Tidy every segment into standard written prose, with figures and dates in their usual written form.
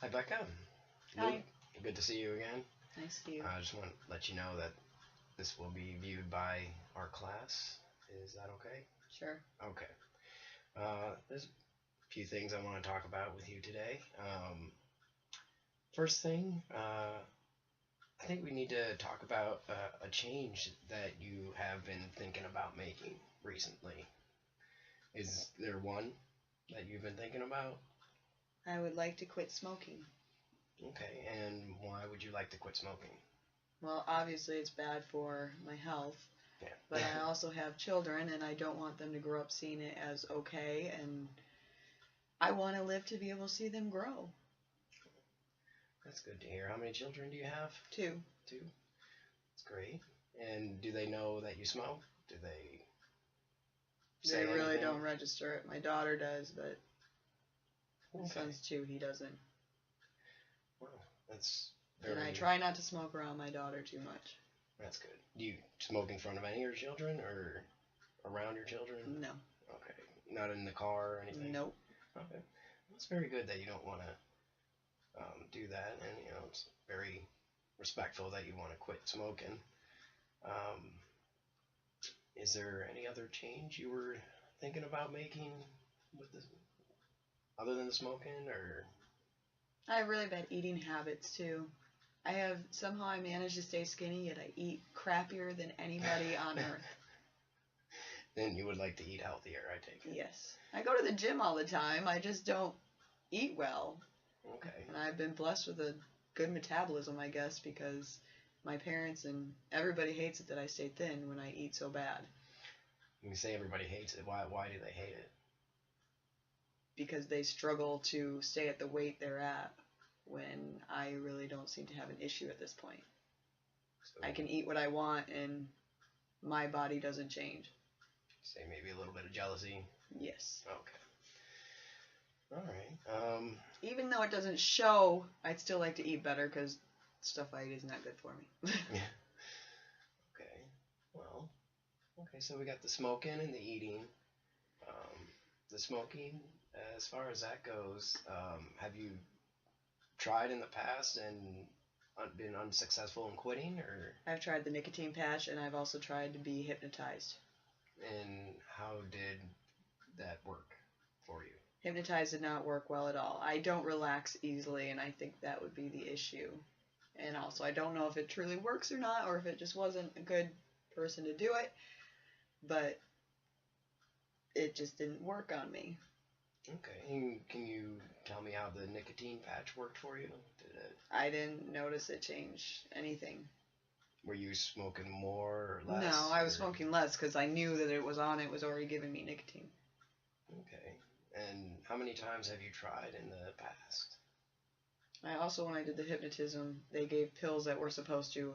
Hi, Becca. Hi. Luke, good to see you again. Nice to you. I just want to let you know that this will be viewed by our class. Is that okay? Sure. Okay. There's a few things I want to talk about with you today. First thing, I think we need to talk about a change that you have been thinking about making recently. Is there one that you've been thinking about? I would like to quit smoking. Okay, and why would you like to quit smoking? Well, obviously it's bad for my health, but Yeah. I also have children and I don't want them to grow up seeing it as okay, and I want to live to be able to see them grow. That's good to hear. How many children do you have? Two. Two. That's great. And do they know that you smoke? Do they say They really anything? don't register it. My daughter does, but my Okay. son's two, he doesn't. Well, that's And very. I try not to smoke around my daughter too much. That's good. Do you smoke in front of any of your children or around your children? No. Okay. Not in the car or anything? Nope. Okay. It's very good that you don't want to do that, and it's very respectful that you want to quit smoking. Um, is there any other change you were thinking about making with this, other than the smoking, or? I have really bad eating habits too. Somehow I manage to stay skinny, yet I eat crappier than anybody on earth. Then you would like to eat healthier, I take it. Yes. I go to the gym all the time. I just don't eat well. Okay. And I've been blessed with a good metabolism, I guess, because my parents and everybody hates it that I stay thin when I eat so bad. You say everybody hates it. Why do they hate it? Because they struggle to stay at the weight they're at when I really don't seem to have an issue at this point. So I can eat what I want and my body doesn't change. say maybe a little bit of jealousy. Yes. Okay. All right. Even though it doesn't show, I'd still like to eat better because stuff I eat is not good for me. Yeah. Okay. Well. Okay. So we got the smoking and the eating. The smoking, as far as that goes, have you tried in the past and been unsuccessful in quitting, or? I've tried the nicotine patch and I've also tried to be hypnotized. And how did that work for you? Hypnotized did not work well at all. I don't relax easily, and I think that would be the issue. And also, I don't know if it truly works or not, or if it just wasn't a good person to do it, but it just didn't work on me. Okay. And can you tell me how the nicotine patch worked for you? I didn't notice it change anything. Were you smoking more or less? No, I was or? smoking less because I knew that it was already giving me nicotine. Okay. And how many times have you tried in the past? I also, when I did the hypnotism, they gave pills that were supposed to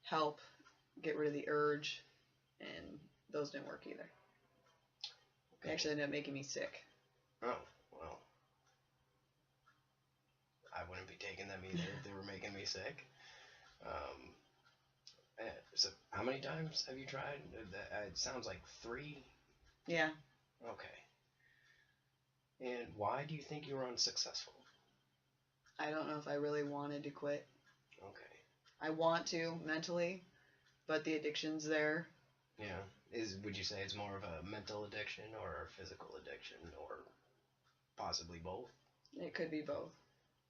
help get rid of the urge, and those didn't work either. They Okay. actually ended up making me sick. Oh, well. I wouldn't be taking them either if they were making me sick. So how many times have you tried? It sounds like 3. Yeah. Okay. And why do you think you were unsuccessful? I don't know if I really wanted to quit. Okay. I want to mentally, but the addiction's there. Yeah. Would you say it's more of a mental addiction or a physical addiction or possibly both? It could be both.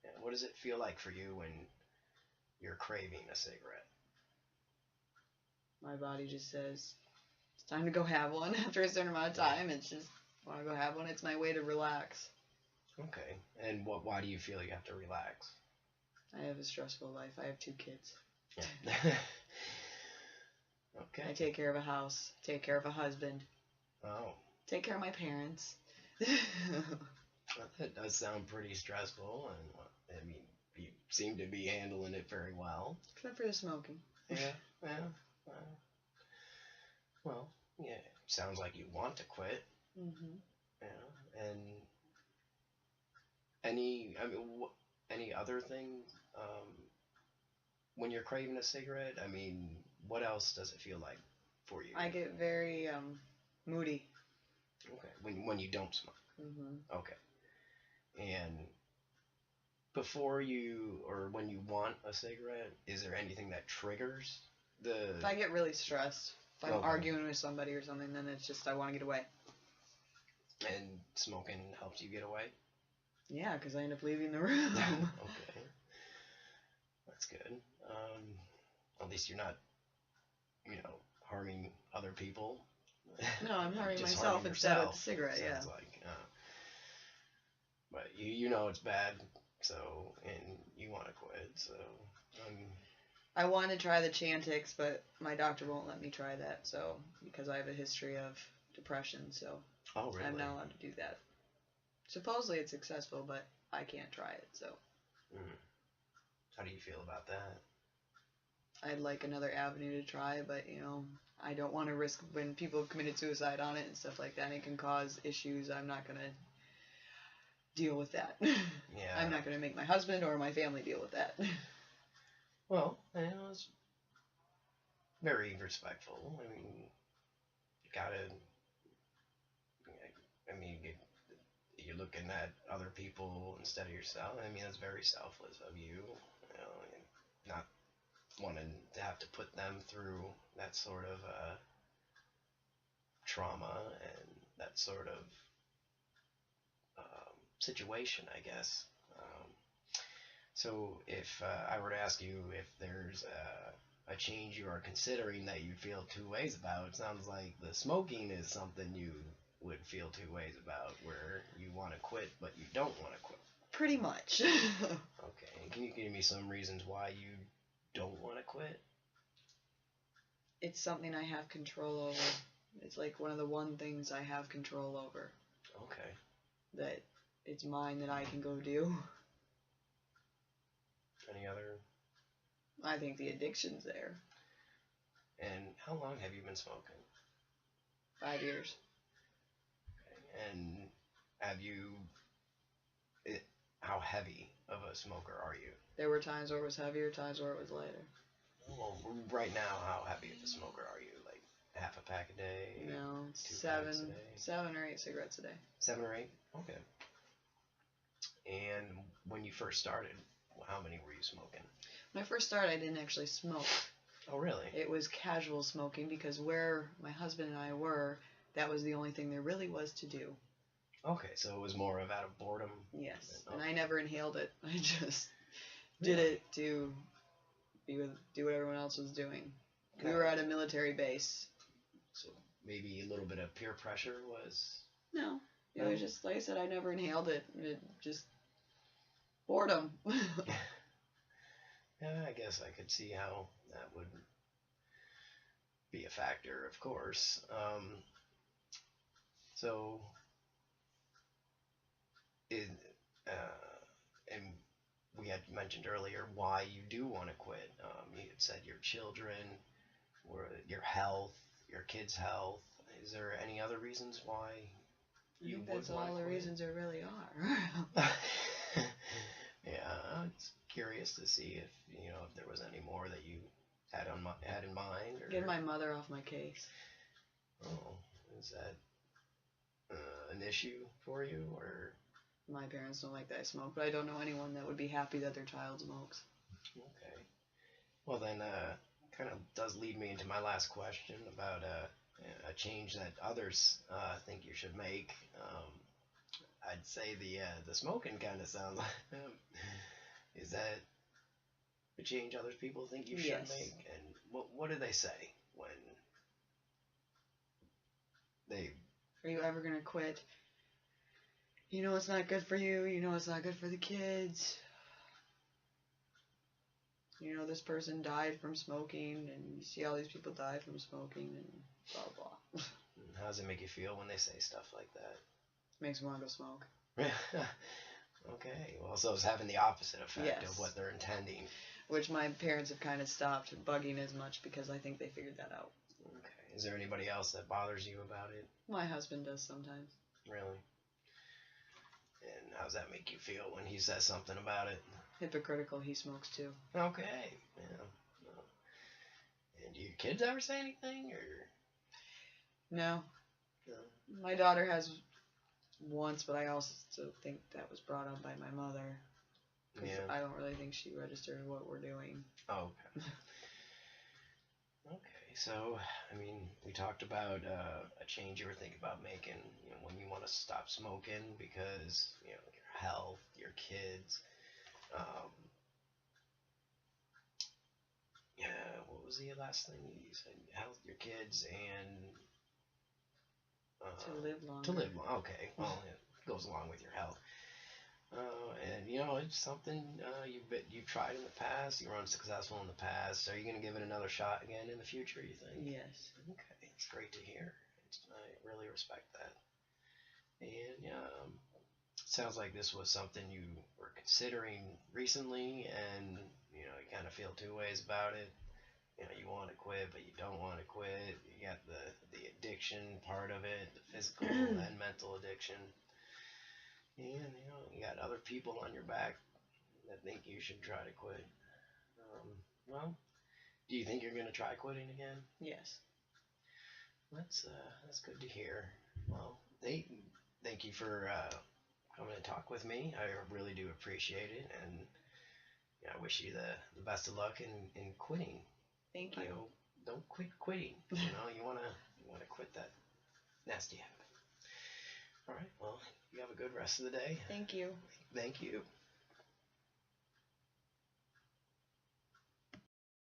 Yeah. What does it feel like for you when you're craving a cigarette? My body just says, it's time to go have one. After a certain amount of time, it's just, want to go have one. It's my way to relax. Okay. And why do you feel you have to relax? I have a stressful life. I have 2 kids. Yeah. Okay. I take care of a house, take care of a husband, Oh. take care of my parents. That does sound pretty stressful, and I mean, you seem to be handling it very well. Except for the smoking. Yeah. Well, yeah. Sounds like you want to quit. Mm-hmm. Yeah. And any other thing? When you're craving a cigarette, I mean, what else does it feel like for you? I get very moody. Okay. When you don't smoke. Mm-hmm. Okay. And before you or when you want a cigarette, is there anything that triggers the? If I get really stressed, if I'm Okay. arguing with somebody or something, then it's just I want to get away. And smoking helps you get away? Yeah, because I end up leaving the room. Okay. That's good. At least you're not, harming other people. No, I'm harming Just myself harming instead with yourself, the cigarette, yeah. sounds like. But you know it's bad, so, and you want to quit, so. I want to try the Chantix, but my doctor won't let me try that, so, because I have a history of depression, so Oh, really? I'm not allowed to do that. Supposedly it's successful, but I can't try it, so. How do you feel about that? I'd like another avenue to try, but, I don't want to risk when people have committed suicide on it and stuff like that, and it can cause issues. I'm not going to deal with that. Yeah. I'm not going to make my husband or my family deal with that. Well, it's very respectful. I mean, you gotta. I mean, you're looking at other people instead of yourself. I mean, that's very selfless of you. Not wanting to have to put them through that sort of trauma and that sort of situation, I guess. So if I were to ask you if there's a change you are considering that you feel two ways about, it sounds like the smoking is something you would feel two ways about, where you want to quit but you don't want to quit. Pretty much. Okay. Can you give me some reasons why you don't want to quit? It's something I have control over. It's like one of the one things I have control over. Okay. That it's mine that I can go do. Any other? I think the addiction's there. And how long have you been smoking? 5 years. Okay. And have you? How heavy of a smoker are you? There were times where it was heavier, times where it was lighter. Well, right now, how heavy of a smoker are you? Like half a pack a day? No, 2 packs a day? 7 or 8 cigarettes a day. 7 or 8? Okay. And when you first started, how many were you smoking? When I first started, I didn't actually smoke. Oh, really? It was casual smoking because where my husband and I were, that was the only thing there really was to do. Okay, so it was more of out of boredom? Yes, and I never inhaled it. I just did it to do what everyone else was doing. Okay. We were at a military base. So maybe a little bit of peer pressure was... No, it was just, like I said, I never inhaled it. It just boredom. Yeah, I guess I could see how that would be a factor, of course. So, and we had mentioned earlier why you do want to quit. You had said your children, or your health, your kids' health. Is there any other reasons why you would that's want to all the quit? reasons there really are. Yeah, I'm just curious to see if if there was any more that you had in mind. Or... Get my mother off my case. Oh, is that an issue for you, or? My parents don't like that I smoke, but I don't know anyone that would be happy that their child smokes. Okay. Well, then, kind of does lead me into my last question about a change that others think you should make. I'd say the smoking kind of sounds like. Is that a change other people think you should make? And what do they say when they? Are you ever gonna quit? You know it's not good for you. You know it's not good for the kids. You know this person died from smoking, and you see all these people die from smoking, and blah blah. How does it make you feel when they say stuff like that? Makes me want to go smoke. Okay, well, so it's having the opposite effect of what they're intending. Which my parents have kind of stopped bugging as much because I think they figured that out. Okay. Is there anybody else that bothers you about it? My husband does sometimes. Really? And how does that make you feel when he says something about it? Hypocritical, he smokes too. Okay. Yeah. And do your kids ever say anything, or? No. No. My daughter has once, but I also think that was brought up by my mother. Yeah. I don't really think she registered what we're doing. Oh, okay. Okay, so I mean, we talked about a change you were thinking about making. You know, when you want to stop smoking because you know your health, your kids. Um, yeah, what was the last thing you said? Health, your kids, and To live longer. To live long. Okay, well, it goes along with your health. And you know, it's something you've tried in the past. You were unsuccessful in the past. Are you going to give it another shot again in the future? You think? Yes. Okay, it's great to hear. I really respect that. And sounds like this was something you were considering recently, and you know, you kind of feel two ways about it. You know, you want to quit, but you don't want to quit. You got the addiction part of it, the physical and mental addiction. And you know, you got other people on your back that think you should try to quit. Well, do you think you're gonna try quitting again? Yes. That's good to hear. Well, thank you for coming to talk with me. I really do appreciate it, and yeah, I wish you the best of luck in quitting. Thank you. I hope don't quit quitting. You know, you wanna quit that nasty habit. All right. Well, you have a good rest of the day. Thank you. Thank you.